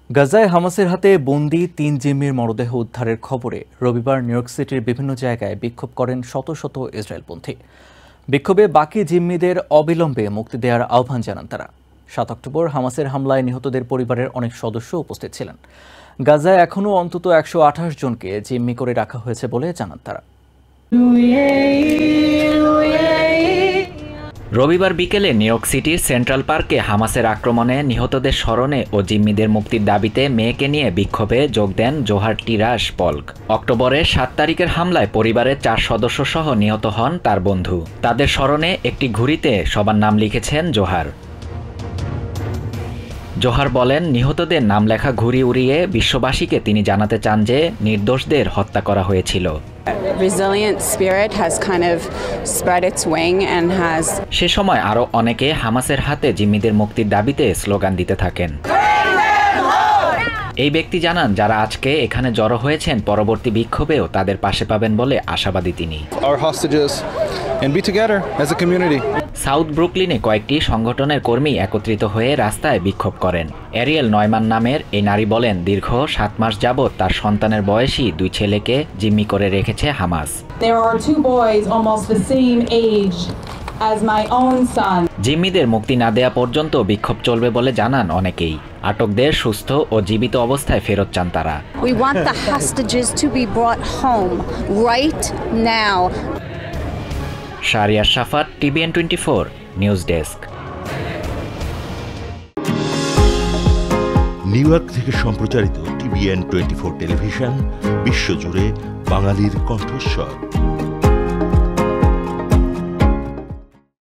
গাজায় হামাসের হাতে বন্দী ৩ জিম্মির মরদেহ উদ্ধারের খবরে রবিবার নিউ ইয়র্ক সিটির বিভিন্ন জায়গায় বিক্ষোভ করেন শত শত ইসরায়েলপন্থী। বিক্ষোভে বাকি জিম্মিদের অবিলম্বে মুক্তি দেওয়ার আহ্বান জানান তারা। ৭ অক্টোবর হামাসের হামলায় নিহতদের পরিবারের অনেক সদস্য উপস্থিত ছিলেন। গাজায় এখনও অন্তত ১২৮ জনকে জিম্মি করে রাখা হয়েছে বলে জানান তারা। রবিবার বিকেলে নিউ ইয়র্ক সিটির সেন্ট্রাল পার্কে হামাসের আক্রমণে নিহতদের স্মরণে ও জিম্মিদের মুক্তির দাবিতে মেয়েকে নিয়ে বিক্ষোভে যোগ দেন জোহার টিরাস পল্ক। অক্টোবরের ৭ তারিখের হামলায় পরিবারের ৪ সদস্য সহ নিহত হন তার বন্ধু। তাদের স্মরণে একটি ঘুড়িতে সবার নাম লিখেছেন জোহার। জোহার বলেন, নিহতদের নাম লেখা ঘুড়ি উড়িয়ে বিশ্ববাসীকে তিনি জানাতে চান যে নির্দোষদের হত্যা করা হয়েছিল। সে সময় আরও অনেকে হামাসের হাতে জিম্মিদের মুক্তির দাবিতে স্লোগান দিতে থাকেন। এই ব্যক্তি জানান, যারা আজকে এখানে জড়ো হয়েছেন পরবর্তী বিক্ষোভেও তাদের পাশে পাবেন বলে আশাবাদী তিনি। সাউথ ব্রুকলিনে কয়েকটি সংগঠনের কর্মী একত্রিত হয়ে রাস্তায় বিক্ষোভ করেন। এরিয়েল নয়মান নামের এই নারী বলেন, দীর্ঘ ৭ মাস যাবৎ তার সন্তানের বয়সী 2 ছেলেকে জিম্মি করে রেখেছে হামাস। জিম্মিদের মুক্তি না দেয়া পর্যন্ত বিক্ষোভ চলবে বলে জানান অনেকেই। আটকদের সুস্থ ও জীবিত অবস্থায় ফেরত চান তারা। শাহরিয়ার শাফাত, TVN 24 news desk. New York থেকে সম্প্রচারিত TVN 24 টেলিভিশন বিশ্বজুড়ে বাঙালির কণ্ঠস্বর।